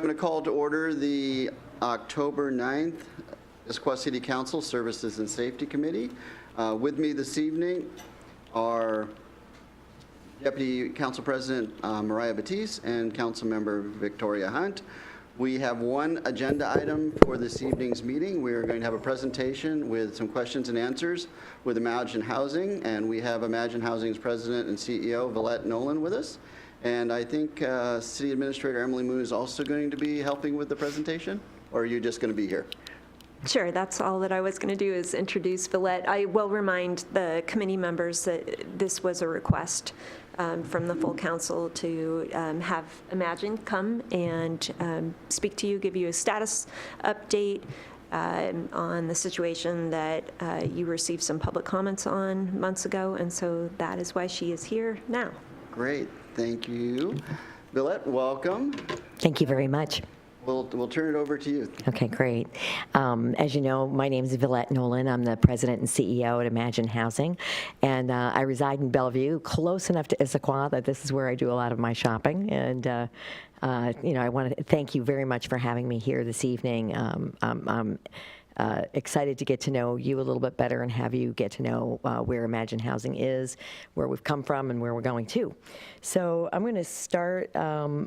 I'm going to call to order the October 9th Issaquah City Council Services and Safety Committee. With me this evening are Deputy Council President Mariah Batiste and Council Member Victoria Hunt. We have one agenda item for this evening's meeting. We are going to have a presentation with some questions and answers with Imagine Housing, and we have Imagine Housing's President and CEO, Villette Nolan, with us. And I think City Administrator Emily Moon is also going to be helping with the presentation, or are you just going to be here? Sure, that's all that I was going to do is introduce Villette. I will remind the committee members that this was a request from the full council to have Imagine come and speak to you, give you a status update on the situation that you received some public comments on months ago, and so that is why she is here now. Great, thank you. Villette, welcome. Thank you very much. We'll turn it over to you. Okay, great. As you know, my name is Villette Nolan. I'm the president and CEO at Imagine Housing, and I reside in Bellevue, close enough to Issaquah that this is where I do a lot of my shopping. And I want to thank you very much for having me here this evening. I'm excited to get to know you a little bit better and have you get to know where Imagine Housing is, where we've come from, and where we're going to. So I'm going to start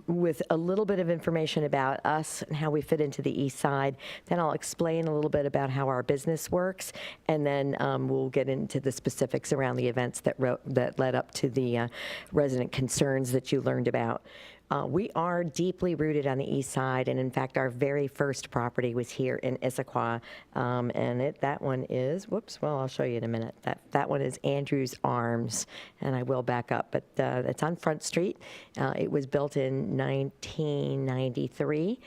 with a little bit of information about us and how we fit into the East Side. Then I'll explain a little bit about how our business works, and then we'll get into the specifics around the events that led up to the resident concerns that you learned about. We are deeply rooted on the East Side, and in fact, our very first property was here in Issaquah, and that one is, well, I'll show you in a minute. That one is Andrew's Arms, and I will back up, but it's on Front Street. It was built in 1993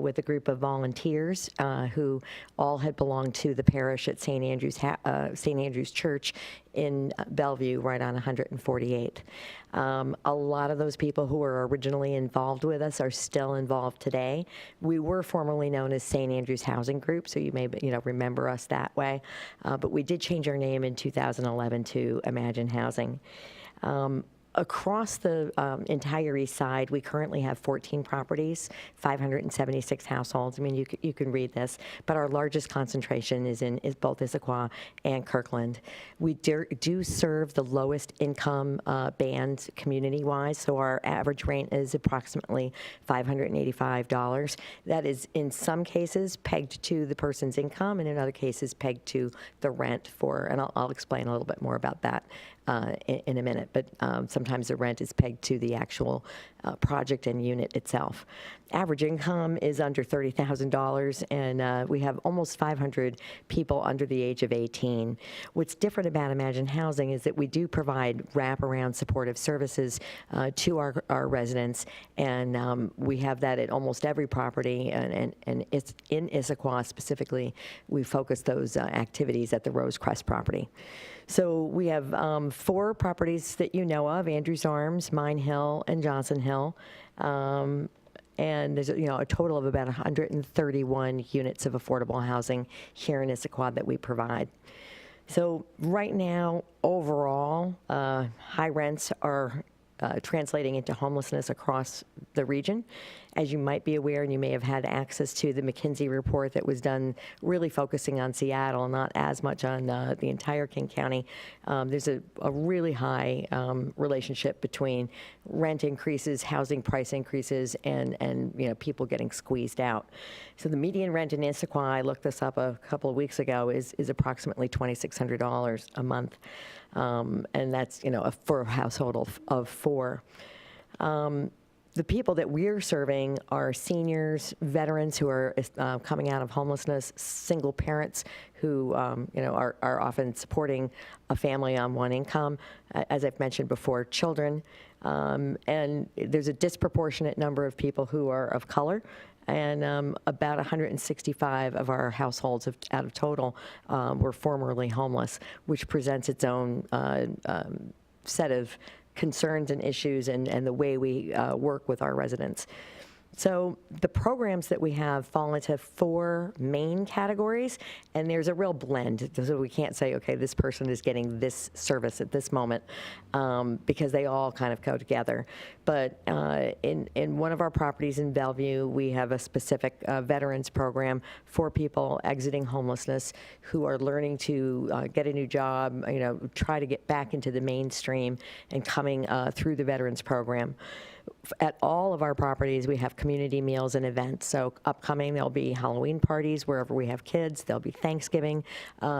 with a group of volunteers who all had belonged to the parish at St. Andrew's Church in Bellevue, right on 148. A lot of those people who were originally involved with us are still involved today. We were formerly known as St. Andrew's Housing Group, so you may remember us that way. But we did change our name in 2011 to Imagine Housing. Across the entire East Side, we currently have 14 properties, 576 households. I mean, you can read this, but our largest concentration is both Issaquah and Kirkland. We do serve the lowest income band community-wise, so our average rent is approximately $585. That is, in some cases, pegged to the person's income, and in other cases, pegged to the rent and I'll explain a little bit more about that in a minute, but sometimes the rent is pegged to the actual project and unit itself. Average income is under $30,000, and we have almost 500 people under the age of 18. What's different about Imagine Housing is that we do provide wraparound supportive services to our residents, and we have that at almost every property, and it's in Issaquah specifically, we focus those activities at the Rosecrest property. So we have 4 properties that you know of: Andrew's Arms, Mine Hill, and Johnson Hill. And there's a total of about 131 units of affordable housing here in Issaquah that we provide. So right now, overall, high rents are translating into homelessness across the region. As you might be aware, and you may have had access to the McKinsey report that was done really focusing on Seattle, not as much on the entire King County, there's a really high relationship between rent increases, housing price increases, and people getting squeezed out. So the median rent in Issaquah, I looked this up a couple of weeks ago, is approximately $2,600 a month. And that's, for a household of 4. The people that we're serving are seniors, veterans who are coming out of homelessness, single parents who are often supporting a family on one income, as I've mentioned before, children, and there's a disproportionate number of people who are of color. And about 165 of our households out of total were formerly homeless, which presents its own set of concerns and issues and the way we work with our residents. So the programs that we have fall into 4 main categories, and there's a real blend. So we can't say, okay, this person is getting this service at this moment, because they all kind of go together. But in one of our properties in Bellevue, we have a specific veterans program for people exiting homelessness who are learning to get a new job, try to get back into the mainstream and coming through the veterans program. At all of our properties, we have community meals and events. So upcoming, there'll be Halloween parties wherever we have kids. There'll be Thanksgiving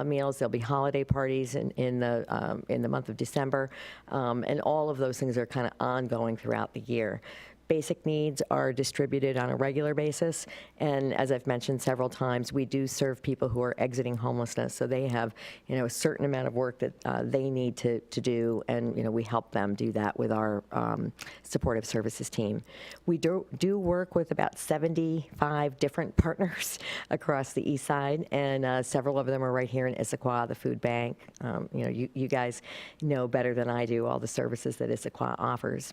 meals. There'll be holiday parties in the month of December, and all of those things are kind of ongoing throughout the year. Basic needs are distributed on a regular basis, and as I've mentioned several times, we do serve people who are exiting homelessness, so they have, a certain amount of work that they need to do, and, we help them do that with our supportive services team. We do work with about 75 different partners across the east side, and several of them are right here in Issaquah, the food bank. You guys know better than I do all the services that Issaquah offers.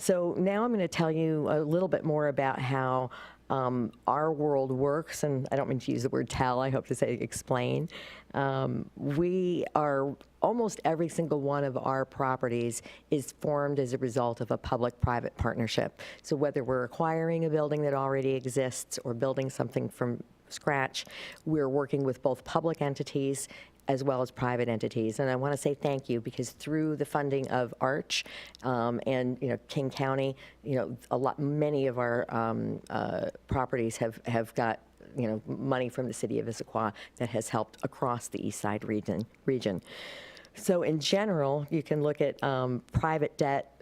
So now I'm going to tell you a little bit more about how our world works, and I don't mean to use the word tell, I hope to say explain. We are, almost every single one of our properties is formed as a result of a public-private partnership. So whether we're acquiring a building that already exists or building something from scratch, we're working with both public entities as well as private entities. And I want to say thank you, because through the funding of Arch and King County, many of our properties have got money from the city of Issaquah that has helped across the East Side region. So in general, you can look at private debt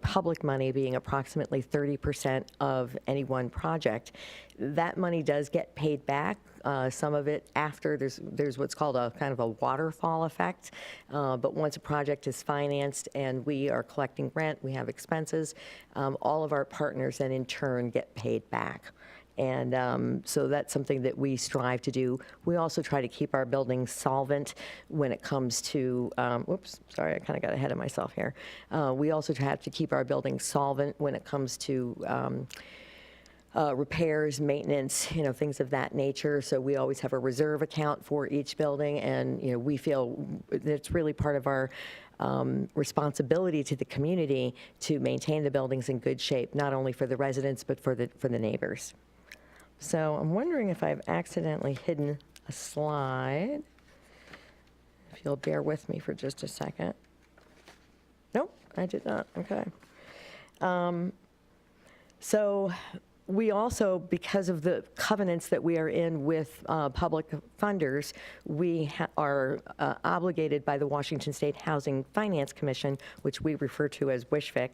public money being approximately 30% of any one project. That money does get paid back. Some of it after, there's what's called a kind of a waterfall effect. But once a project is financed and we are collecting rent, we have expenses, all of our partners then in turn get paid back. And so that's something that we strive to do. We also try to keep our buildings solvent when it comes to, whoops, sorry, I kind of got ahead of myself here. We also have to keep our buildings solvent when it comes to repairs, maintenance, things of that nature. So we always have a reserve account for each building, and we feel it's really part of our responsibility to the community to maintain the buildings in good shape, not only for the residents but for the neighbors. So I'm wondering if I've accidentally hidden a slide. If you'll bear with me for just a second. Nope, I did not. Okay. So we also, because of the covenants that we are in with public funders, we are obligated by the Washington State Housing Finance Commission, which we refer to as WSFIC,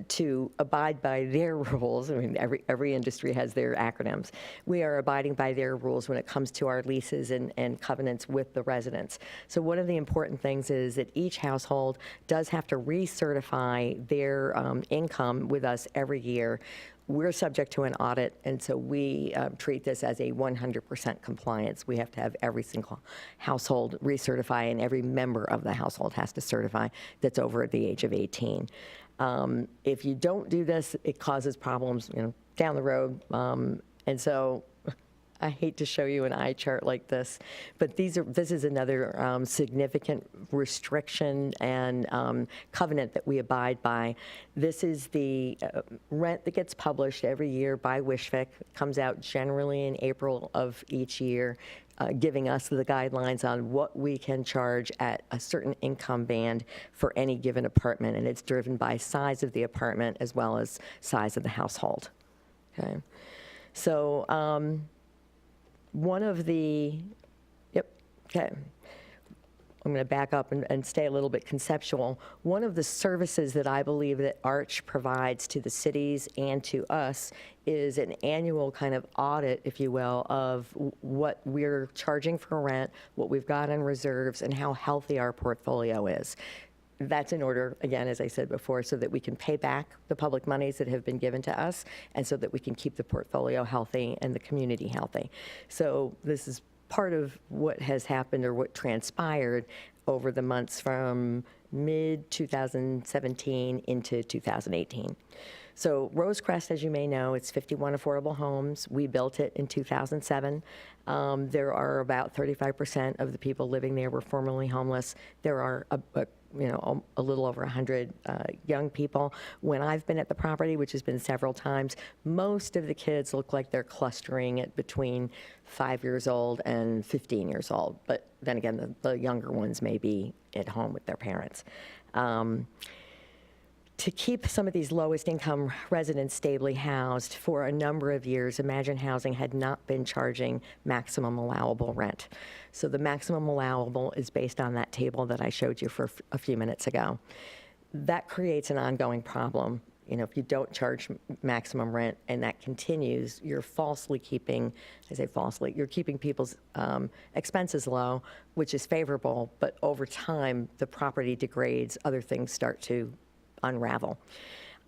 to abide by their rules. I mean, every industry has their acronyms. We are abiding by their rules when it comes to our leases and covenants with the residents. So one of the important things is that each household does have to recertify their income with us every year. We're subject to an audit, and so we treat this as a 100% compliance. We have to have every single household recertify, and every member of the household has to certify that's over the age of 18. If you don't do this, it causes problems, down the road, and so I hate to show you an eye chart like this, but this is another significant restriction and covenant that we abide by. This is the rent that gets published every year by WSFIC. It comes out generally in April of each year, giving us the guidelines on what we can charge at a certain income band for any given apartment, and it's driven by size of the apartment as well as size of the household. Okay, so one of the, okay. I'm going to back up and stay a little bit conceptual. One of the services that I believe that Arch provides to the cities and to us is an annual kind of audit, if you will, of what we're charging for rent, what we've got in reserves, and how healthy our portfolio is. That's in order, again, as I said before, so that we can pay back the public monies that have been given to us, and so that we can keep the portfolio healthy and the community healthy. So this is part of what has happened or what transpired over the months from mid-2017 into 2018. So Rosecrest, as you may know, it's 51 affordable homes. We built it in 2007. There are about 35% of the people living there were formerly homeless. There are a little over 100 young people. When I've been at the property, which has been several times, most of the kids look like they're clustering at between 5 years old and 15 years old. But then again, the younger ones may be at home with their parents. To keep some of these lowest income residents stably housed for a number of years, Imagine Housing had not been charging maximum allowable rent. So the maximum allowable is based on that table that I showed you for a few minutes ago. That creates an ongoing problem. You know, if you don't charge maximum rent and that continues, you're falsely keeping, I say falsely, you're keeping people's expenses low, which is favorable, but over time, the property degrades, other things start to unravel.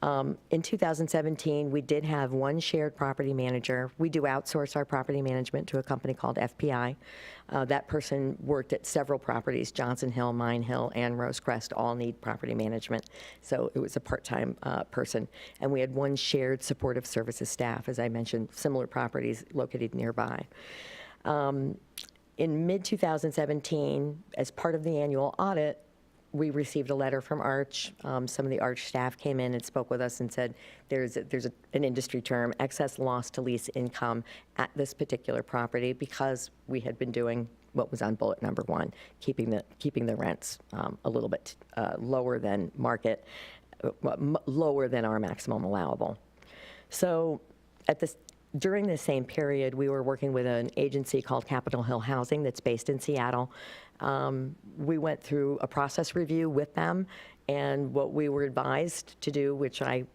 In 2017, we did have one shared property manager. We do outsource our property management to a company called FPI. That person worked at several properties, Johnson Hill, Mine Hill, and Rosecrest all need property management. So it was a part-time person. And we had one shared supportive services staff, as I mentioned, similar properties located nearby. In mid-2017, as part of the annual audit, we received a letter from Arch. Some of the Arch staff came in and spoke with us and said there's an industry term, excess loss to lease income at this particular property because we had been doing what was on bullet number 1, keeping the rents a little bit lower than market, lower than our maximum allowable. So during this same period, we were working with an agency called Capitol Hill Housing that's based in Seattle. We went through a process review with them, and what we were advised to do,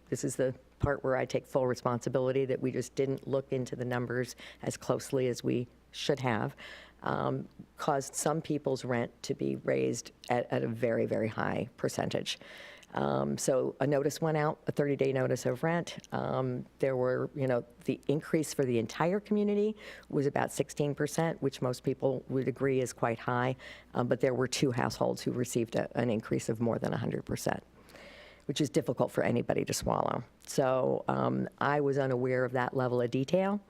this is the part where I take full responsibility, that we just didn't look into the numbers as closely as we should have, caused some people's rent to be raised at a very, very high percentage. So a notice went out, a 30-day notice of rent. There were, the increase for the entire community was about 16%, which most people would agree is quite high. But there were 2 households who received an increase of more than 100%, which is difficult for anybody to swallow. So I was unaware of that level of detail.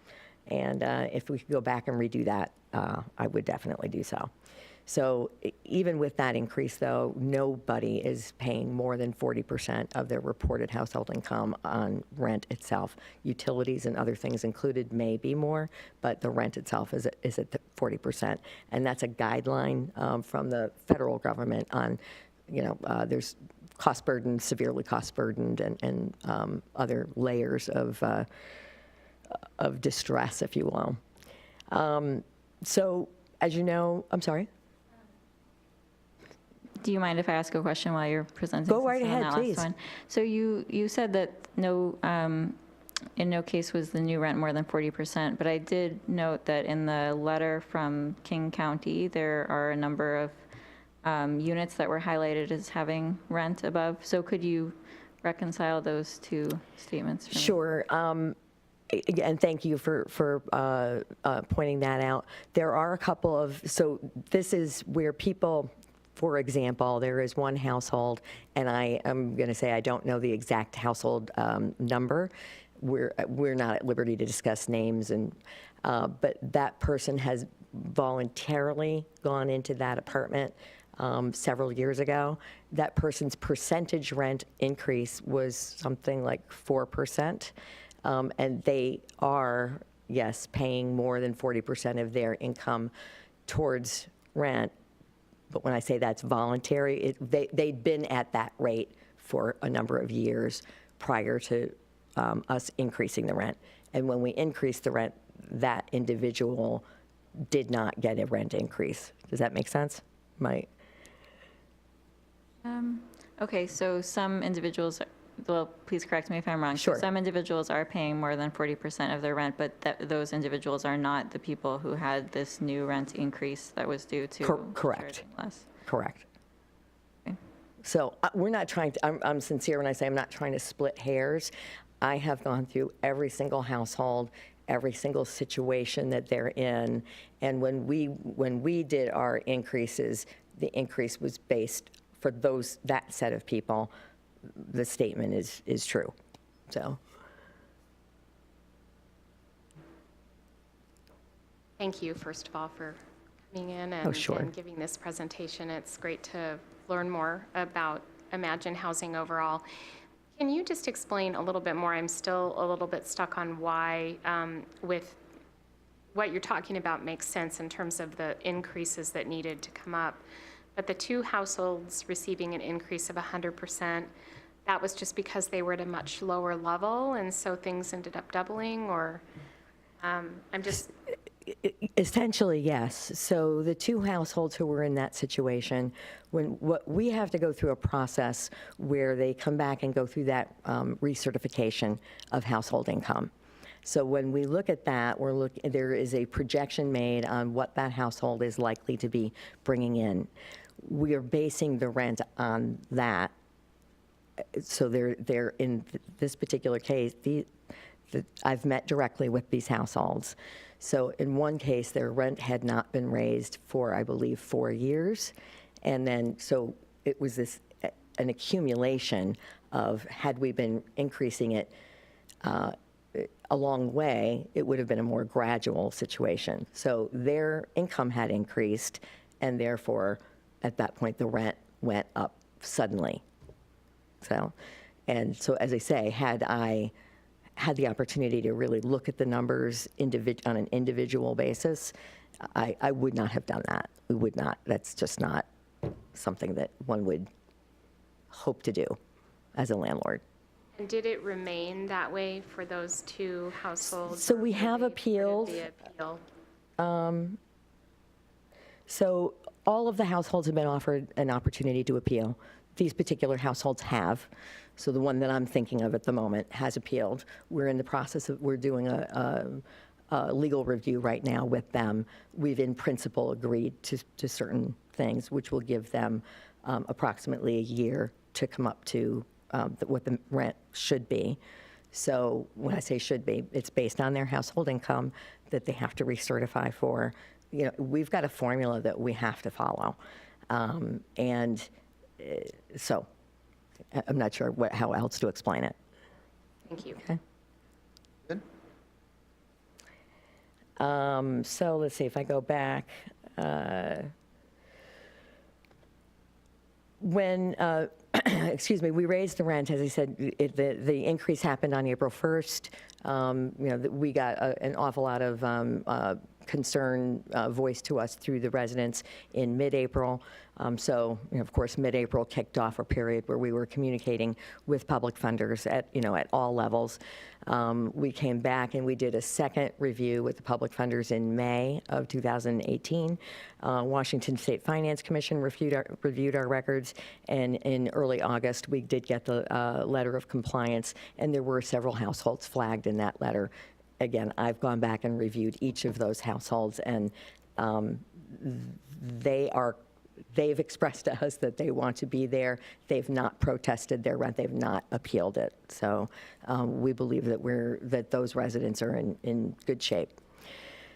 And if we could go back and redo that, I would definitely do so. So even with that increase, though, nobody is paying more than 40% of their reported household income on rent itself. Utilities and other things included may be more, but the rent itself is at 40%. And that's a guideline from the federal government on, there's cost burden, severely cost burdened, and other layers of distress, if you will. So as you know, I'm sorry? Do you mind if I ask a question while you're presenting? Go right on ahead, that please. last one? So you said that in no case was the new rent more than 40%, but I did note that in the letter from King County, there are a number of units that were highlighted as having rent above. So could you reconcile those two statements for me? Sure. And thank you for pointing that out. There are a couple of, so this is where people, for example, there is one household, and I am going to say I don't know the exact household number. We're not at liberty to discuss names, but that person has voluntarily gone into that apartment several years ago. That person's percentage rent increase was something like 4%. And they are, yes, paying more than 40% of their income towards rent. But when I say that's voluntary, they'd been at that rate for a number of years prior to us increasing the rent. And when we increased the rent, that individual did not get a rent increase. Does that make sense? Okay, so some individuals, well, please correct me if I'm wrong. Sure. So some individuals are paying more than 40% of their rent, but those individuals are not the people who had this new rent increase that was due to Correct. charging less. Correct. Okay. So we're not trying to, I'm sincere when I say I'm not trying to split hairs. I have gone through every single household, every single situation that they're in. And when we did our increases, the increase was based for that set of people, the statement is true, so. Thank you, first of all, for coming in Oh, sure. and giving this presentation. It's great to learn more about Imagine Housing overall. Can you just explain a little bit more? I'm still a little bit stuck on why, with what you're talking about makes sense in terms of the increases that needed to come up. But the 2 households receiving an increase of 100%, that was just because they were at a much lower level, and so things ended up doubling, or I'm just... Essentially, yes. So the 2 households who were in that situation, what we have to go through a process where they come back and go through that recertification of household income. So when we look at that, there is a projection made on what that household is likely to be bringing in. We are basing the rent on that. So they're in this particular case, I've met directly with these households. So in one case, their rent had not been raised for, I believe, 4 years. And then, so it was an accumulation of, had we been increasing it a long way, it would have been a more gradual situation. So their income had increased, and therefore, at that point, the rent went up suddenly. So as I say, had I had the opportunity to really look at the numbers on an individual basis, I would not have done that. We would not. That's just not something that one would hope to do as a landlord. And did it remain that way for those 2 households? So or we have were they appealed. part of the appeal? So all of the households have been offered an opportunity to appeal. These particular households have. So the one that I'm thinking of at the moment has appealed. We're in the process we're doing a legal review right now with them. We've in principle agreed to certain things, which will give them approximately a year to come up to what the rent should be. So when I say should be, it's based on their household income that they have to recertify for. You know, we've got a formula that we have to follow. So I'm not sure how else to explain it. Thank you. Okay. Good. So let's see if I go back. When, excuse me, we raised the rent, as I said, the increase happened on April 1st. We got an awful lot of concern voiced to us through the residents in mid-April. So, of course, mid-April kicked off a period where we were communicating with public funders at all levels. We came back and we did a second review with the public funders in May of 2018. Washington State Finance Commission reviewed our records, and in early August, we did get the letter of compliance, and there were several households flagged in that letter. Again, I've gone back and reviewed each of those households, and they've expressed to us that they want to be there. They've not protested their rent. They've not appealed it. So we believe that those residents are in good shape.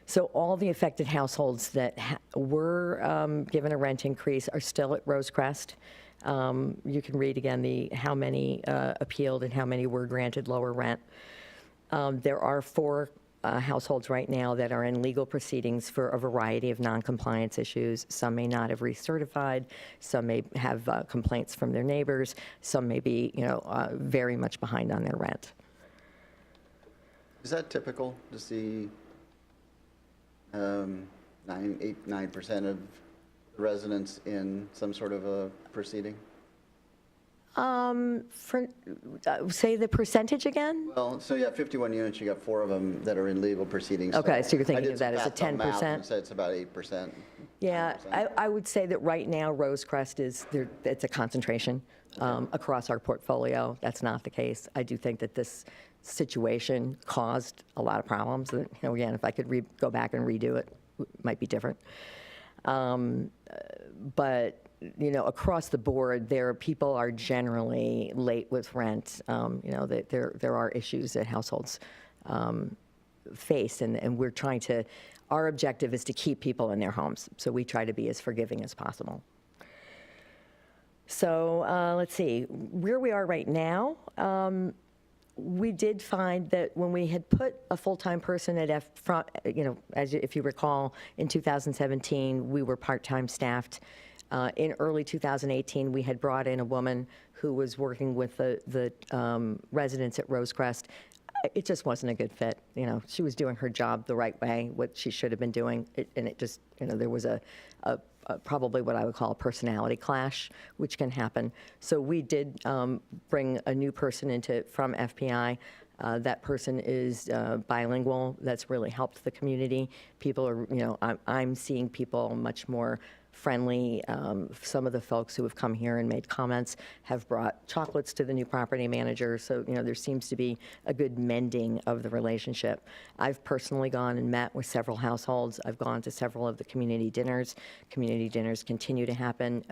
So all the affected households that were given a rent increase are still at Rosecrest. You can read again how many appealed and how many were granted lower rent. There are 4 households right now that are in legal proceedings for a variety of non-compliance issues. Some may not have recertified. Some may have complaints from their neighbors. Some may be, very much behind on their rent. Is that typical to see 9% of the residents in some sort of a proceeding? Say the percentage again? Well, so you have 51 units, you got 4 of them that are in legal proceedings. Okay, so you're thinking I of that as a did some math 10%? and said it's about 8%. Yeah, 10%. I would say that right now Rosecrest it's a concentration across our portfolio. That's not the case. I do think that this situation caused a lot of problems. That, again, if I could go back and redo it, might be different. But across the board, people are generally late with rent. That there are issues that households face, and we're trying to. Our objective is to keep people in their homes, so we try to be as forgiving as possible. So let's see, where we are right now, we did find that when we had put a full-time person at if you recall, in 2017, we were part-time staffed. In early 2018, we had brought in a woman who was working with the residents at Rosecrest. It just wasn't a good fit. She was doing her job the right way, what she should have been doing, and it just, there was a probably what I would call a personality clash, which can happen. So we did bring a new person from FPI. That person is bilingual. That's really helped the community. People are, I'm seeing people much more friendly. Some of the folks who have come here and made comments have brought chocolates to the new property manager. So, there seems to be a good mending of the relationship. I've personally gone and met with several households. I've gone to several of the community dinners. Community dinners continue to happen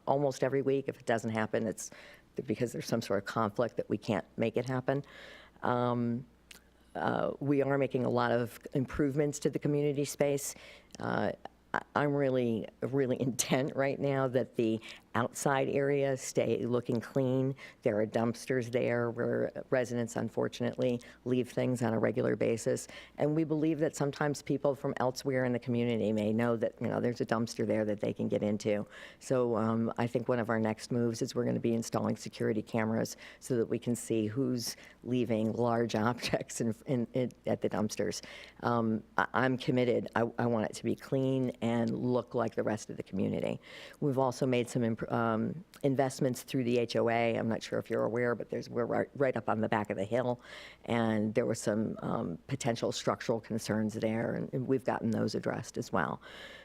almost every week. If it doesn't happen, it's because there's some sort of conflict that we can't make it happen. We are making a lot of improvements to the community space. I'm really intent right now that the outside area stay looking clean. There are dumpsters there where residents unfortunately leave things on a regular basis. And we believe that sometimes people from elsewhere in the community may know that, there's a dumpster there that they can get into. So I think one of our next moves is we're going to be installing security cameras so that we can see who's leaving large objects at the dumpsters. I'm committed. I want it to be clean and look like the rest of the community. We've also made some investments through the HOA. I'm not sure if you're aware, but we're right up on the back of the hill, and there was some potential structural concerns there, and we've gotten those addressed as well.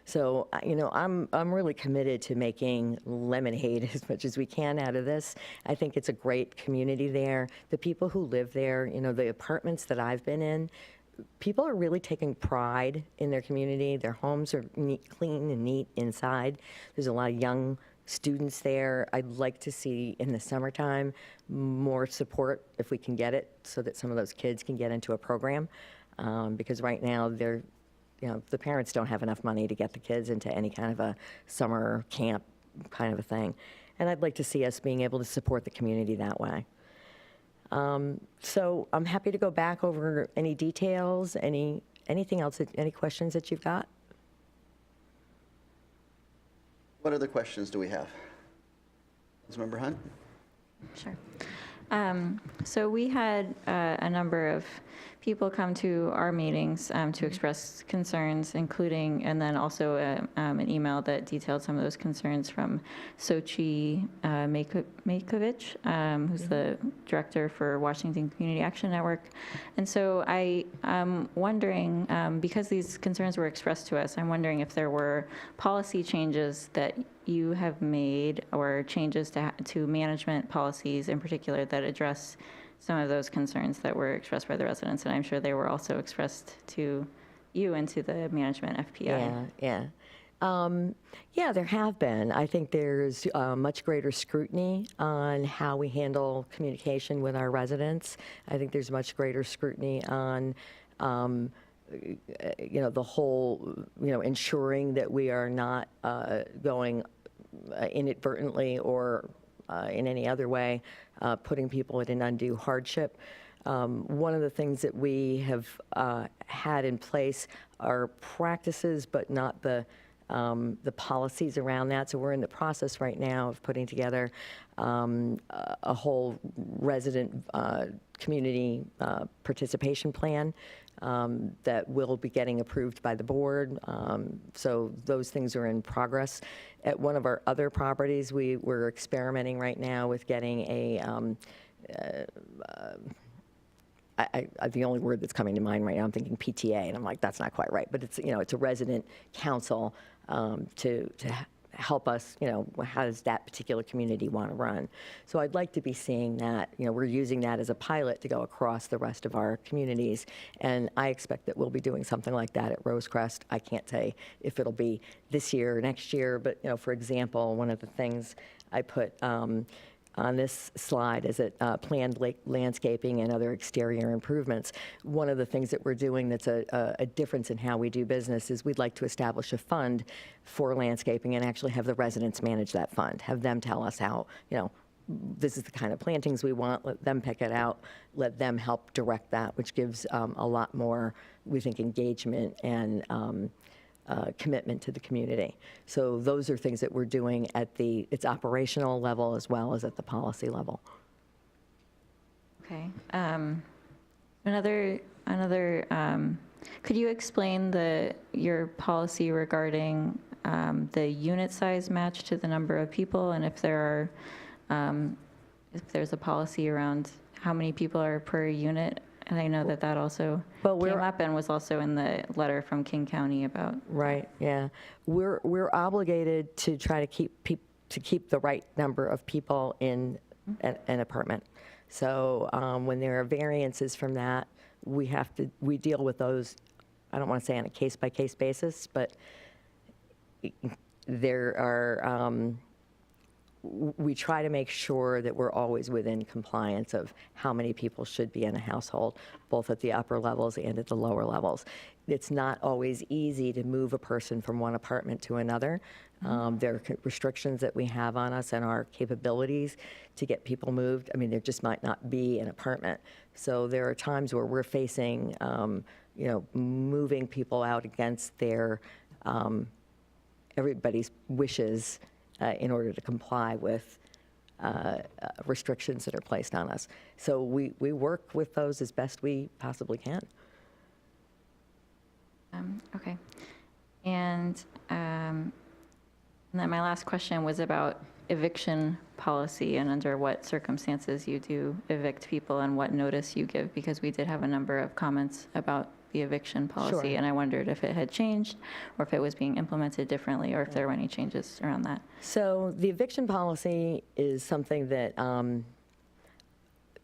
So, I'm really committed to making lemonade as much as we can out of this. I think it's a great community there. The people who live there, the apartments that I've been in, people are really taking pride in their community. Their homes are clean and neat inside. There's a lot of young students there. I'd like to see in the summertime more support if we can get it so that some of those kids can get into a program. Because right now the parents don't have enough money to get the kids into any kind of a summer camp kind of a thing. And I'd like to see us being able to support the community that way. So I'm happy to go back over any details, anything else, any questions that you've got? What other questions do we have? Councilmember Hunt? Sure. So we had a number of people come to our meetings to express concerns, including, and then also an email that detailed some of those concerns from Sochi Makovich, who's the director for Washington Community Action Network. And so I'm wondering, because these concerns were expressed to us, I'm wondering if there were policy changes that you have made or changes to management policies in particular that address some of those concerns that were expressed by the residents, and I'm sure they were also expressed to you and to the management FPI. Yeah, there have been. I think there's much greater scrutiny on how we handle communication with our residents. I think there's much greater scrutiny on the whole, ensuring that we are not going inadvertently or in any other way, putting people at an undue hardship. One of the things that we have had in place are practices, but not the policies around that. So we're in the process right now of putting together a whole resident community participation plan that will be getting approved by the board. So those things are in progress. At one of our other properties, we're experimenting right now with getting the only word that's coming to mind right now, I'm thinking PTA, and I'm like, that's not quite right. But it's, it's a resident council to help us, how does that particular community want to run? So I'd like to be seeing that, we're using that as a pilot to go across the rest of our communities. And I expect that we'll be doing something like that at Rosecrest. I can't say if it'll be this year or next year, but, for example, one of the things I put on this slide is it planned landscaping and other exterior improvements. One of the things that we're doing that's a difference in how we do business is we'd like to establish a fund for landscaping and actually have the residents manage that fund, have them tell us how, this is the kind of plantings we want, let them pick it out, let them help direct that, which gives a lot more, we think, engagement and commitment to the community. So those are things that we're doing at its operational level as well as at the policy level. Okay. Could you explain your policy regarding the unit size match to the number of people, and if there's a policy around how many people are per unit? And I know that also came up and was also in the letter from King County about. Right, yeah. We're obligated to try to keep the right number of people in an apartment. So when there are variances from that, we deal with those, I don't want to say on a case-by-case basis, but there are, we try to make sure that we're always within compliance of how many people should be in a household, both at the upper levels and at the lower levels. It's not always easy to move a person from one apartment to another. There are restrictions that we have on us and our capabilities to get people moved. I mean, there just might not be an apartment. So there are times where we're facing, moving people out against their, everybody's wishes in order to comply with restrictions that are placed on us. So we work with those as best we possibly can. Okay. And then my last question was about eviction policy and under what circumstances you do evict people and what notice you give, because we did have a number of comments about the eviction policy. Sure. And I wondered if it had changed or if it was being implemented differently or if there were any changes around that. So the eviction policy is something that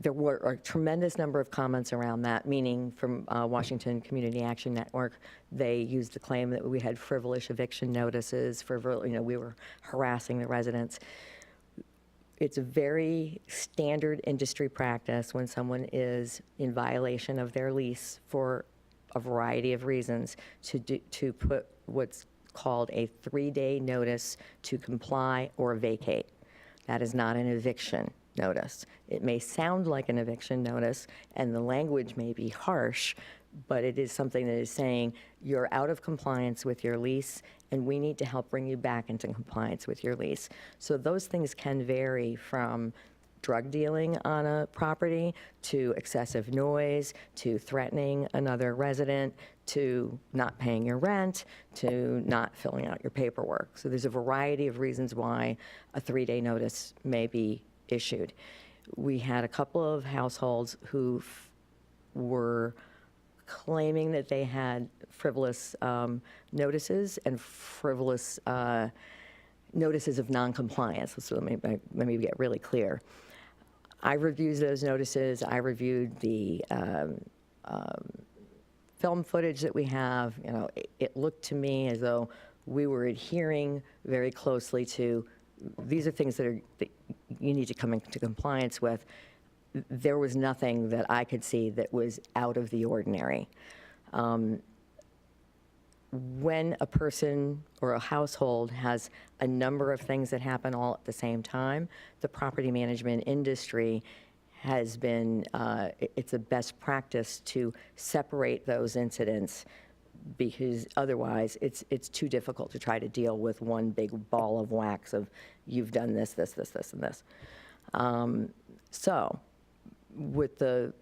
there were a tremendous number of comments around that, meaning from Washington Community Action Network. They used the claim that we had frivolous eviction notices, we were harassing the residents. It's a very standard industry practice when someone is in violation of their lease for a variety of reasons to put what's called a 3-day notice to comply or vacate. That is not an eviction notice. It may sound like an eviction notice, and the language may be harsh, but it is something that is saying you're out of compliance with your lease, and we need to help bring you back into compliance with your lease. So those things can vary from drug dealing on a property to excessive noise, to threatening another resident, to not paying your rent, to not filling out your paperwork. So there's a variety of reasons why a 3-day notice may be issued. We had a couple of households who were claiming that they had frivolous notices and frivolous notices of noncompliance. So let me get really clear. I reviewed those notices. I reviewed the film footage that we have. It looked to me as though we were adhering very closely to, these are things that you need to come into compliance with. There was nothing that I could see that was out of the ordinary. When a person or a household has a number of things that happen all at the same time, the property management industry has been, it's a best practice to separate those incidents, because otherwise it's too difficult to try to deal with one big ball of wax of you've done this, this, this, this, and this. So with the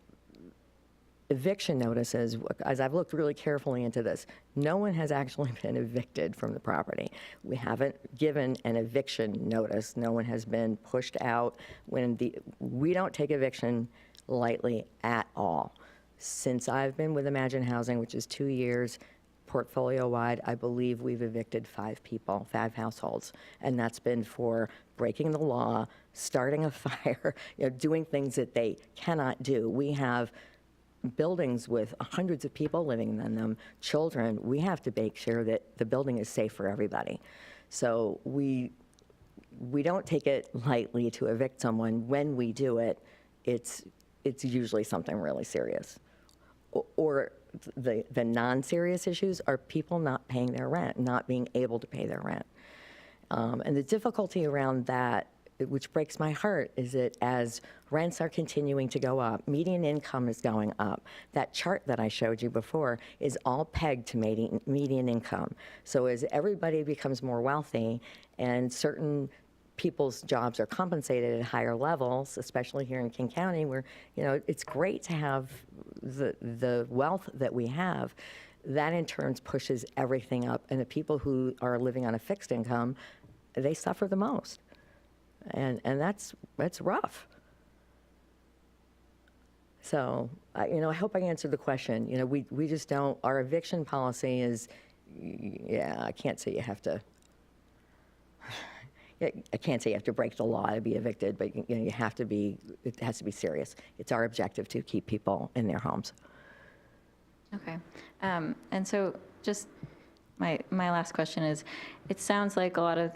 eviction notices, as I've looked really carefully into this, no one has actually been evicted from the property. We haven't given an eviction notice. No one has been pushed out. We don't take eviction lightly at all. Since I've been with Imagine Housing, which is 2 years, portfolio-wide, I believe we've evicted 5 people, 5 households, and that's been for breaking the law, starting a fire, doing things that they cannot do. We have buildings with hundreds of people living in them, children. We have to make sure that the building is safe for everybody. So we we don't take it lightly to evict someone. When we do it, it's usually something really serious. Or the non-serious issues are people not paying their rent, not being able to pay their rent. And the difficulty around that, which breaks my heart, is that as rents are continuing to go up, median income is going up. That chart that I showed you before is all pegged to median income. So as everybody becomes more wealthy and certain people's jobs are compensated at higher levels, especially here in King County, where, it's great to have the wealth that we have. That in turn pushes everything up, and the people who are living on a fixed income, they suffer the most. And that's rough. So, I hope I answered the question. We just don't, our eviction policy is, I can't say you have to, I can't say you have to break the law to be evicted, but you have to be, it has to be serious. It's our objective to keep people in their homes. Okay. And so just my last question is, it sounds like a lot of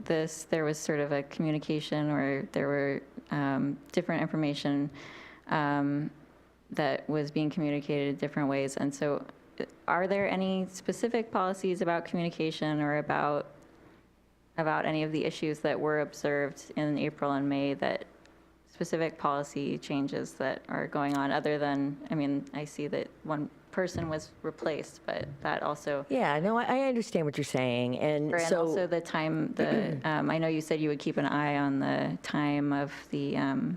this, there was sort of a communication, or there were different information that was being communicated in different ways. And so are there any specific policies about communication or about any of the issues that were observed in April and May, that specific policy changes that are going on, other than, I see that one person was replaced, but that also. Yeah, no, I understand what you're saying. And so, also the time, I know you said you would keep an eye on the time of the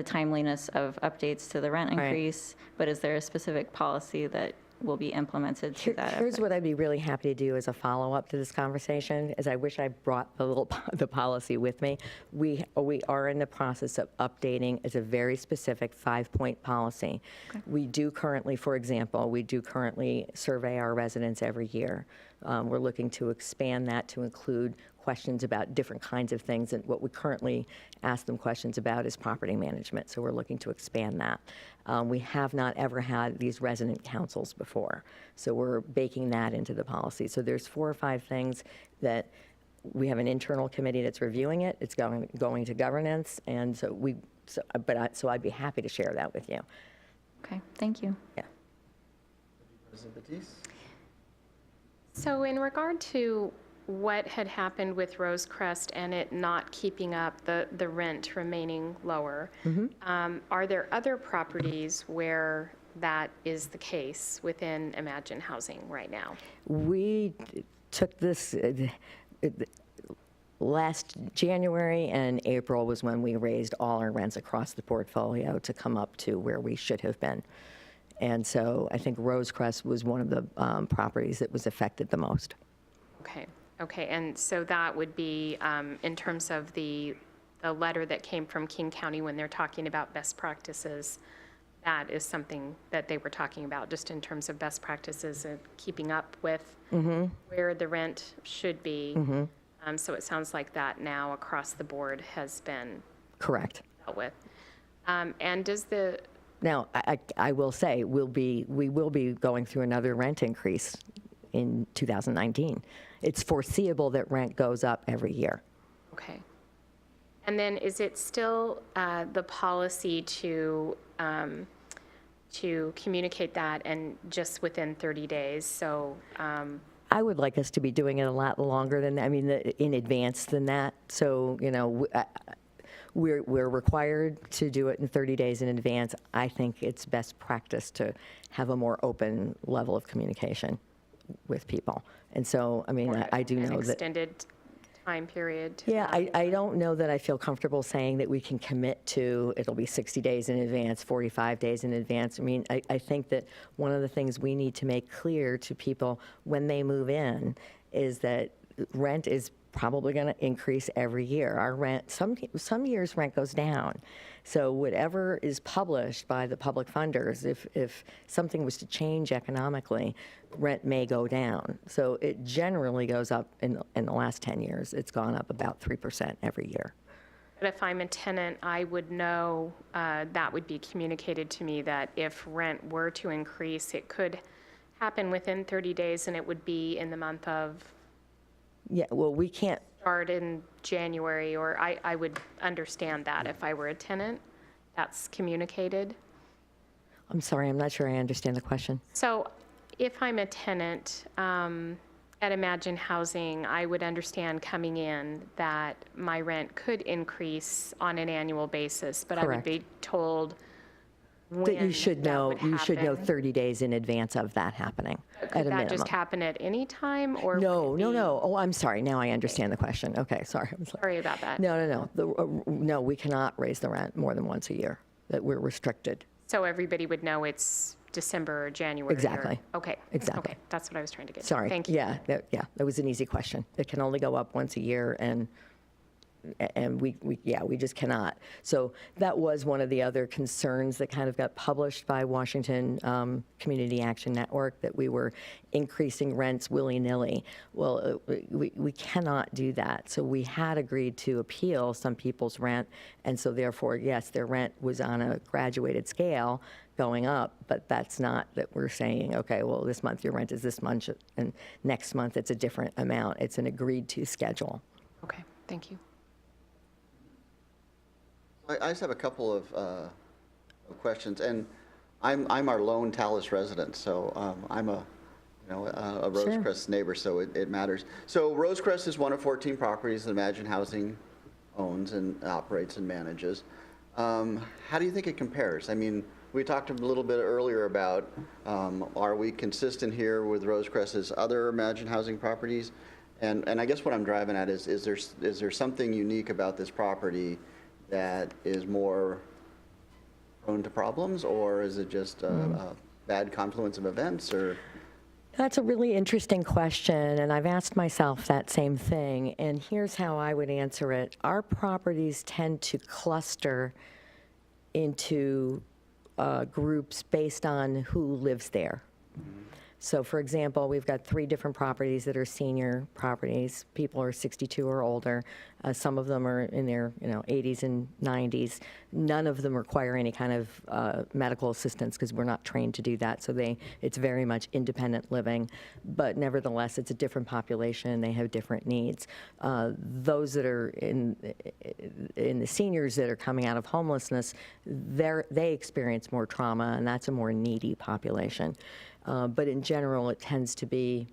timeliness of updates to the rent increase, but is there a specific policy that will be implemented to that Here's effect? what I'd be really happy to do as a follow-up to this conversation, is I wish I brought the policy with me. We are in the process of updating. It's a very specific 5-point policy. Okay. We do currently, for example, survey our residents every year. We're looking to expand that to include questions about different kinds of things, and what we currently ask them questions about is property management, so we're looking to expand that. We have not ever had these resident councils before, so we're baking that into the policy. So there's 4 or 5 things that we have an internal committee that's reviewing it. It's going to governance, and so I'd be happy to share that with you. Okay, thank you. Yeah. President Batiste? So in regard to what had happened with Rosecrest and it not keeping up, the rent remaining lower, are there other properties where that is the case within Imagine Housing right now? We took this last January and April was when we raised all our rents across the portfolio to come up to where we should have been. And so I think Rosecrest was one of the properties that was affected the most. Okay, and so that would be in terms of the letter that came from King County when they're talking about best practices, that is something that they were talking about, just in terms of best practices and keeping up with where the rent should be. So it sounds like that now across the board has been correct dealt with. And does the Now, I will say, we will be going through another rent increase in 2019. It's foreseeable that rent goes up every year. Okay. And then is it still the policy to communicate that and just within 30 days? So I would like us to be doing it a lot longer than that, in advance than that. So, we're required to do it in 30 days in advance. I think it's best practice to have a more open level of communication with people. And so, I do know that. An extended time period. Yeah, I don't know that I feel comfortable saying that we can commit to, it'll be 60 days in advance, 45 days in advance. I think that one of the things we need to make clear to people when they move in is that rent is probably going to increase every year. Our rent, some years rent goes down. So whatever is published by the public funders, if something was to change economically, rent may go down. So it generally goes up in the last 10 years. It's gone up about 3% every year. But if I'm a tenant, I would know, that would be communicated to me, that if rent were to increase, it could happen within 30 days and it would be in the month of. Yeah, well, we can't start in January, or I would understand that if I were a tenant. That's communicated. I'm sorry, I'm not sure I understand the question. So if I'm a tenant at Imagine Housing, I would understand coming in that my rent could increase on an annual basis, but I would Correct. be told when That you should know, would you should know happen. 30 days in advance of that happening, at Could a that minimum. just happen at any time, or? No, would it no, be- no. Oh, I'm sorry. Now I understand the question. Okay, sorry. I was like, Sorry about that. no, no, no. No, we cannot raise the rent more than once a year. That we're restricted. So everybody would know it's December or January? or- Exactly. Okay. Exactly. Okay, that's what I was trying to get to. Sorry. Thank you. Yeah, that was an easy question. It can only go up once a year, and we just cannot. So that was one of the other concerns that kind of got published by Washington Community Action Network, that we were increasing rents willy-nilly. Well, we cannot do that. So we had agreed to appeal some people's rent, and so therefore, yes, their rent was on a graduated scale going up, but that's not that we're saying, okay, well, this month your rent is this much, and next month it's a different amount. It's an agreed-to schedule. Okay, thank you. I just have a couple of questions, and I'm our lone Tallis resident, so I'm a Rosecrest neighbor, so it matters. So Rosecrest is one of 14 properties that Imagine Housing owns and operates and manages. How do you think it compares? I mean, we talked a little bit earlier about, are we consistent here with Rosecrest's other Imagine Housing properties? And I guess what I'm driving at is there something unique about this property that is more prone to problems, or is it just a bad confluence of events, or? That's a really interesting question, and I've asked myself that same thing, and here's how I would answer it. Our properties tend to cluster into groups based on who lives there. So, for example, we've got 3 different properties that are senior properties. People are 62 or older. Some of them are in their 80s and 90s. None of them require any kind of medical assistance because we're not trained to do that. So it's very much independent living. But nevertheless, it's a different population. They have different needs. Those that are in the seniors that are coming out of homelessness, they experience more trauma, and that's a more needy population. But in general, it tends to be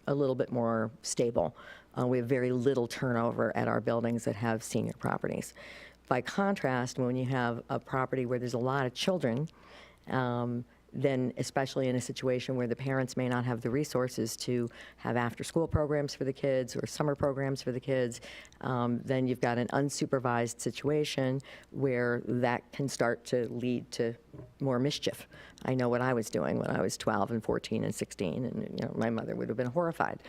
a little bit more stable. We have very little turnover at our buildings that have senior properties. By contrast, when you have a property where there's a lot of children, then especially in a situation where the parents may not have the resources to have after-school programs for the kids or summer programs for the kids, then you've got an unsupervised situation where that can start to lead to more mischief. I know what I was doing when I was 12 and 14 and 16, and my mother would have been horrified.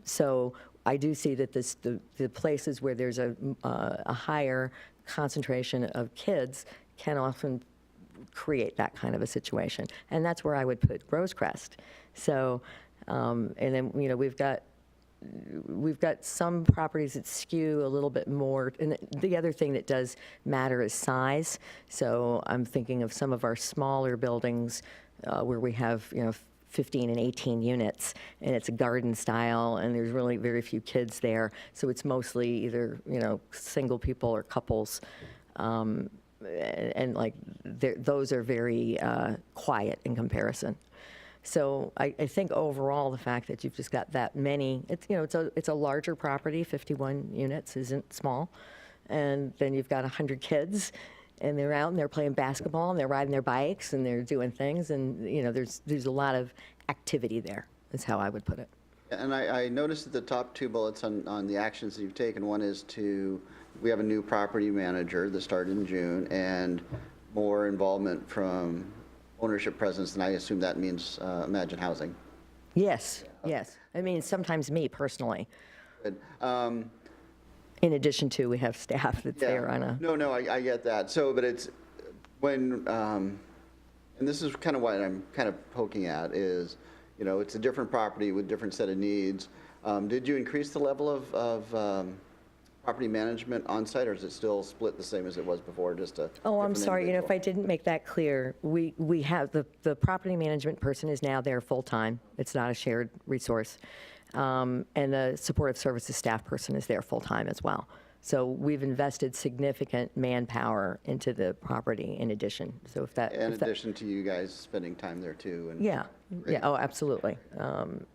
So I do see that the places where there's a higher concentration of kids can often create that kind of a situation, and that's where I would put Rosecrest. So, and then we've got some properties that skew a little bit more, and the other thing that does matter is size. So I'm thinking of some of our smaller buildings where we have 15 and 18 units, and it's a garden style, and there's really very few kids there. So it's mostly either single people or couples. And those are very quiet in comparison. So I think overall the fact that you've just got that many, it's a larger property. 51 units isn't small, and then you've got 100 kids, and they're out and they're playing basketball and they're riding their bikes and they're doing things, and there's a lot of activity there. Is how I would put it. And I noticed that the top 2 bullets on the actions that you've taken, one is we have a new property manager that started in June, and more involvement from ownership presence, and I assume that means Imagine Housing. Yes, yes. I mean, sometimes me personally. Good. In addition to, we have staff that's there on a. No, I get that. So, but it's when, and this is kind of what I'm kind of poking at is, it's a different property with different set of needs. Did you increase the level of property management on site, or is it still split the same as it was before, just a Oh, I'm different sorry, if individual? I didn't make that clear, we have, the property management person is now there full-time. It's not a shared resource. and the supportive services staff person is there full-time as well. So we've invested significant manpower into the property in addition. So if that, In addition to you guys spending time there too. And yeah, yeah, oh, absolutely.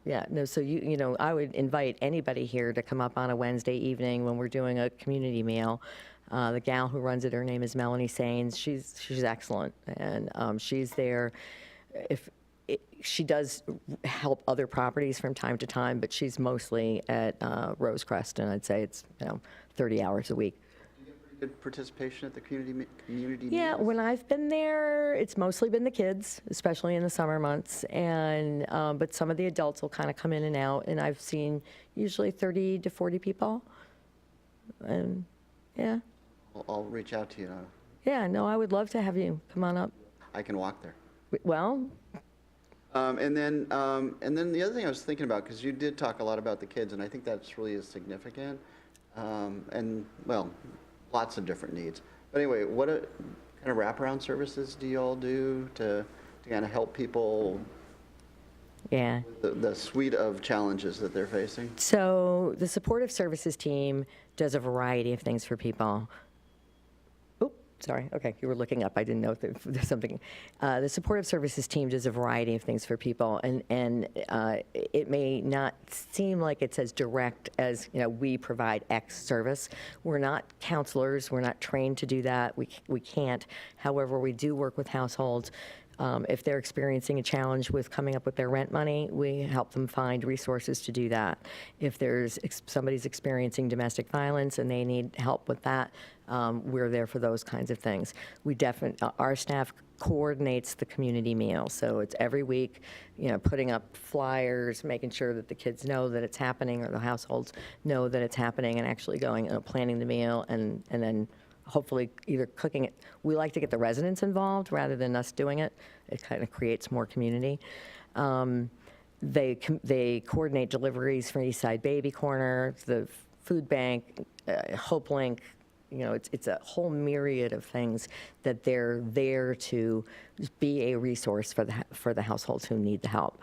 Yeah, no, so you know, I would invite anybody here to come up on a Wednesday evening when we're doing a community meal. The gal who runs it, her name is Melanie Sains. She's excellent, and she's there. She does help other properties from time to time, but she's mostly at Rosecrest, and I'd say it's 30 hours a week. Do you get pretty good participation at the community Yeah, meetings? when I've been there, it's mostly been the kids, especially in the summer months, and but some of the adults will kind of come in and out, and I've seen usually 30 to 40 people, and yeah. I'll reach out to you. Yeah, no, I would love to have you come on up. I can walk there. Well, And then the other thing I was thinking about, because you did talk a lot about the kids, and I think that's really is significant. And, well, lots of different needs. But anyway, what kind of wraparound services do you all do to kind of help people yeah. with the suite of challenges that they're facing? So the supportive services team does a variety of things for people. Oh, sorry. Okay, you were looking up. I didn't know if there's something. The supportive services team does a variety of things for people, and it may not seem like it's as direct as, we provide X service. We're not counselors. We're not trained to do that. We can't. However, we do work with households. If they're experiencing a challenge with coming up with their rent money, we help them find resources to do that. If there's somebody's experiencing domestic violence and they need help with that, we're there for those kinds of things. Our staff coordinates the community meal, so it's every week, putting up flyers, making sure that the kids know that it's happening, or the households know that it's happening, and actually going, planning the meal, and then hopefully either cooking it. We like to get the residents involved rather than us doing it. It kind of creates more community. They coordinate deliveries from Eastside Baby Corner, the food bank, Hope Link. It's a whole myriad of things that they're there to be a resource for the households who need the help.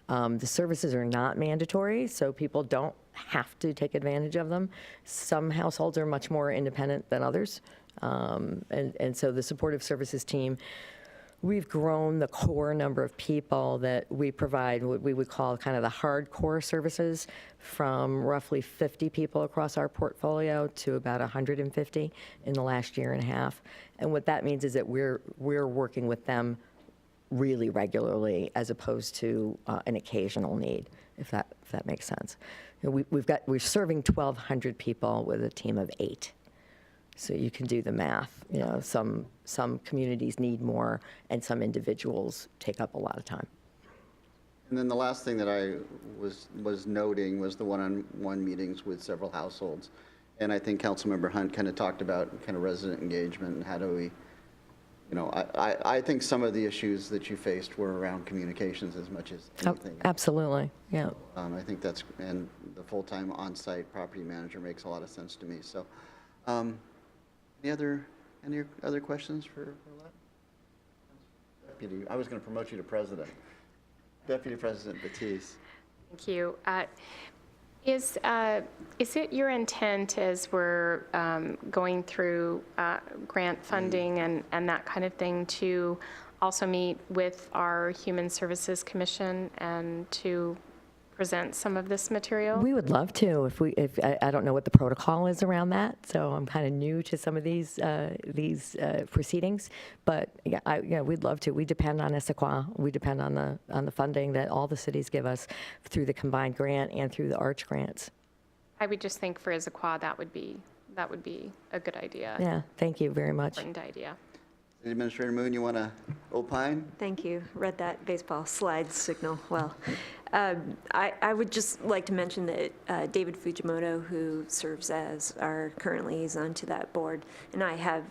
The services are not mandatory, so people don't have to take advantage of them. Some households are much more independent than others. And so the supportive services team, we've grown the core number of people that we provide what we would call kind of the hardcore services from roughly 50 people across our portfolio to about 150 in the last year and a half. And what that means is that we're working with them really regularly as opposed to an occasional need, if that makes sense. We're serving 1,200 people with a team of 8. So you can do the math. Some communities need more, and some individuals take up a lot of time. And then the last thing that I was noting was the one-on-one meetings with several households. And I think Councilmember Hunt kind of talked about kind of resident engagement and how do we, I think some of the issues that you faced were around communications as much as anything. Absolutely, yeah. I think and the full-time on-site property manager makes a lot of sense to me. So, any other questions for Villette? Deputy, I was going to promote you to president. Deputy President Batiste. Thank you. Is it your intent as we're going through grant funding and that kind of thing to also meet with our Human Services Commission and to present some of this material? We would love to. If I don't know what the protocol is around that, so I'm kind of new to some of these proceedings. But yeah, we'd love to. We depend on Issaquah. We depend on the funding that all the cities give us through the combined grant and through the ARCH grants. I would just think for Issaquah that would be a good idea. Yeah, thank you very much. Important idea. City Administrator Moon, you want to opine? Thank you. Read that baseball slide signal well. I would just like to mention that David Fujimoto, who serves as our current liaison to that board, and I have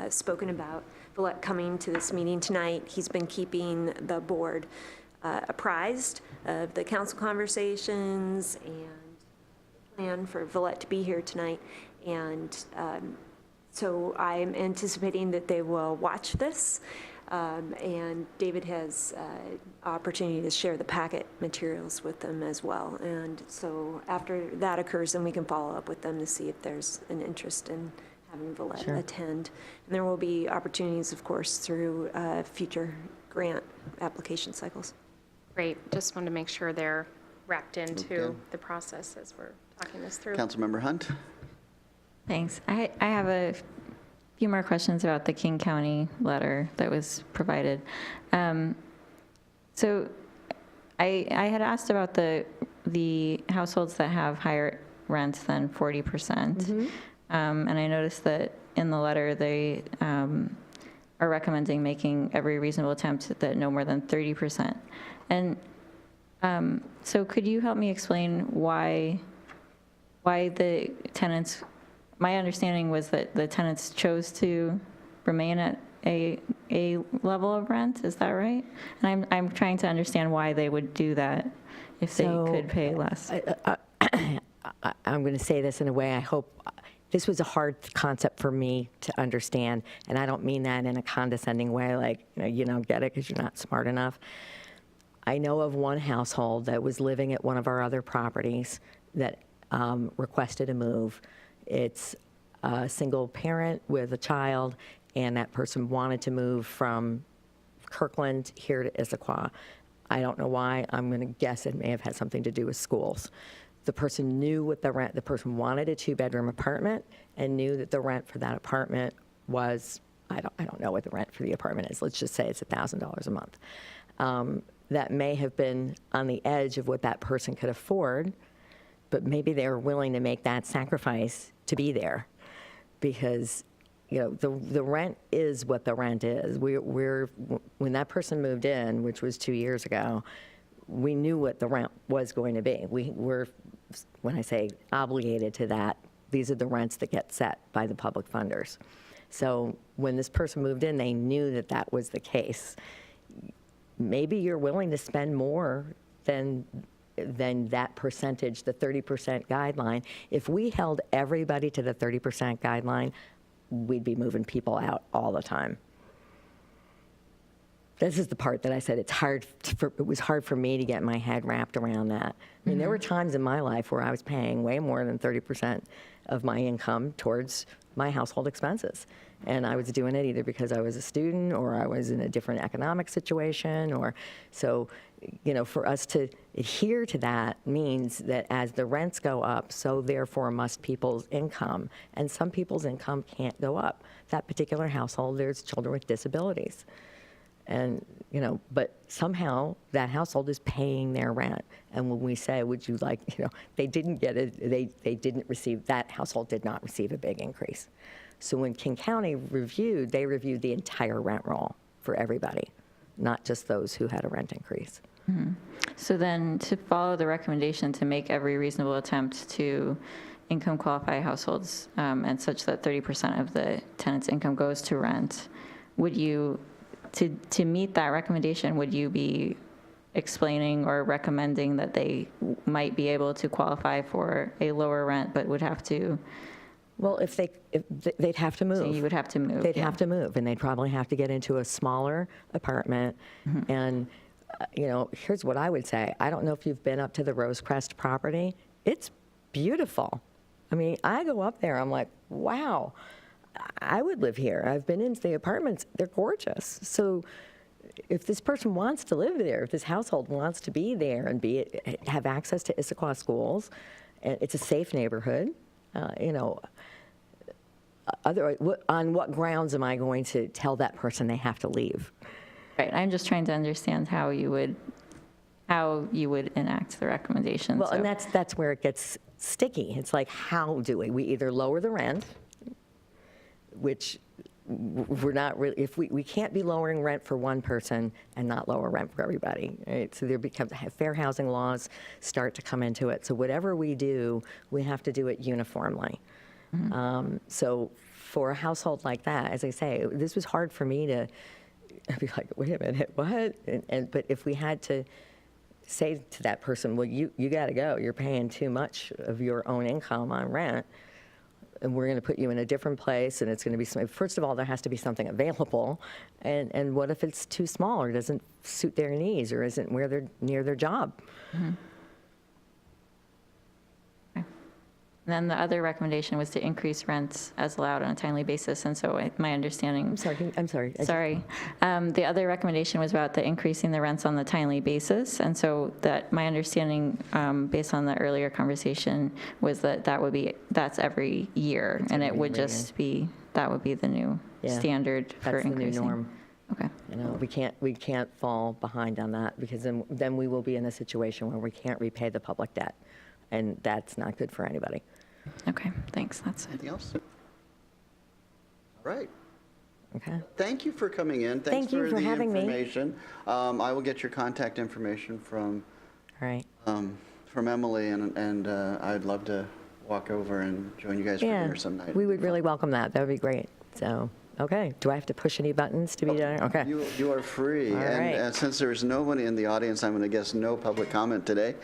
spoken about Villette coming to this meeting tonight. He's been keeping the board apprised of the council conversations and plan for Villette to be here tonight. And so I'm anticipating that they will watch this. And David has opportunity to share the packet materials with them as well. And so after that occurs, then we can follow up with them to see if there's an interest in having Villette attend. And there will be opportunities, of course, through future grant application cycles. Great, just wanted to make sure they're wrapped into Okay. the process as we're talking this through. Councilmember Hunt? Thanks. I have a few more questions about the King County letter that was provided. So I had asked about the households that have higher rent than 40%. And I noticed that in the letter, they are recommending making every reasonable attempt that no more than 30%. And so could you help me explain why the tenants, my understanding was that the tenants chose to remain at a level of rent, is that right? And I'm trying to understand why they would do that if they could pay less. I'm going to say this in a way I hope. This was a hard concept for me to understand, and I don't mean that in a condescending way, like, you don't get it because you're not smart enough. I know of one household that was living at one of our other properties that requested a move. It's a single parent with a child, and that person wanted to move from Kirkland here to Issaquah. I don't know why. I'm going to guess it may have had something to do with schools. The person knew what the rent, the person wanted a 2-bedroom apartment and knew that the rent for that apartment was, I don't know what the rent for the apartment is. Let's just say it's $1,000 a month. That may have been on the edge of what that person could afford, but maybe they were willing to make that sacrifice to be there because, the rent is what the rent is. When that person moved in, which was 2 years ago, we knew what the rent was going to be. We were, when I say obligated to that, these are the rents that get set by the public funders. So when this person moved in, they knew that that was the case. Maybe you're willing to spend more than that percentage, the 30% guideline. If we held everybody to the 30% guideline, we'd be moving people out all the time. This is the part that I said it was hard for me to get my head wrapped around that. I mean, there were times in my life where I was paying way more than 30% of my income towards my household expenses. And I was doing it either because I was a student or I was in a different economic situation. So for us to adhere to that means that as the rents go up, so therefore must people's income. And some people's income can't go up. That particular household, there's children with disabilities. And, but somehow that household is paying their rent. And when we say, would you like, they didn't get it, they didn't receive, that household did not receive a big increase. So when King County reviewed, they reviewed the entire rent roll for everybody, not just those who had a rent increase. Mm-hmm. So then to follow the recommendation to make every reasonable attempt to income qualify households and such that 30% of the tenant's income goes to rent, would you, to meet that recommendation, would you be explaining or recommending that they might be able to qualify for a lower rent but would have to? Well, if they'd have to move. So you would have to move. They'd have to move, and they'd probably have to get into a smaller apartment. Mm-hmm. And, here's what I would say. I don't know if you've been up to the Rosecrest property. It's beautiful. I mean, I go up there, I'm like, wow, I would live here. I've been into the apartments. They're gorgeous. So if this person wants to live there, if this household wants to be there and have access to Issaquah schools, and it's a safe neighborhood, otherwise, on what grounds am I going to tell that person they have to leave? Right. I'm just trying to understand how you would enact the recommendation. Well, and that's where it gets sticky. It's like, how do we? We either lower the rent, which we're not really, if we can't be lowering rent for one person and not lower rent for everybody, right? So there becomes, fair housing laws start to come into it. So whatever we do, we have to do it uniformly. Mm-hmm. So for a household like that, as I say, this was hard for me to be like, wait a minute, what? But if we had to say to that person, well, you got to go, you're paying too much of your own income on rent, and we're going to put you in a different place, and it's going to be, first of all, there has to be something available, and what if it's too small, or doesn't suit their needs, or isn't where they're near their job? And then the other recommendation was to increase rents as allowed on a timely basis, and so my understanding. I'm sorry. Sorry. The other recommendation was about the increasing the rents on the timely basis, and so that my understanding, based on the earlier conversation, was that that's every year, and it would just be, that would be the new standard for That's the new increasing. norm. Okay. You know, we can't fall behind on that, because then we will be in a situation where we can't repay the public debt, and that's not good for anybody. Okay, thanks, that's it. Anything else? All right. Okay. Thank you for coming in. Thank you for having me. Thanks for the information. I will get your contact information from All right. Emily, and I'd love to walk over and join you guys for Yeah, dinner some night. we would really welcome that. That would be great. So, okay. Do I have to push any buttons to be done? Okay. You are free. All right. And since there's nobody in the audience, I'm going to guess no public comment today.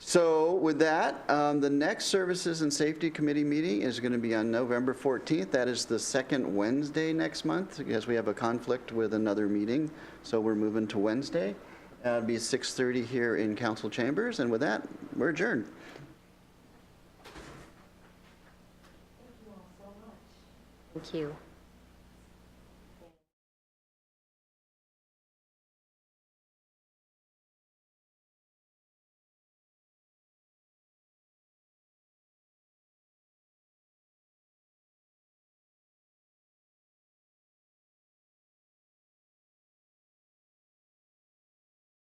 So with that, the next Services and Safety Committee meeting is going to be on November 14th. That is the second Wednesday next month, because we have a conflict with another meeting. So we're moving to Wednesday. It'll be 6:30 here in council chambers. And with that, we're adjourned. Thank you.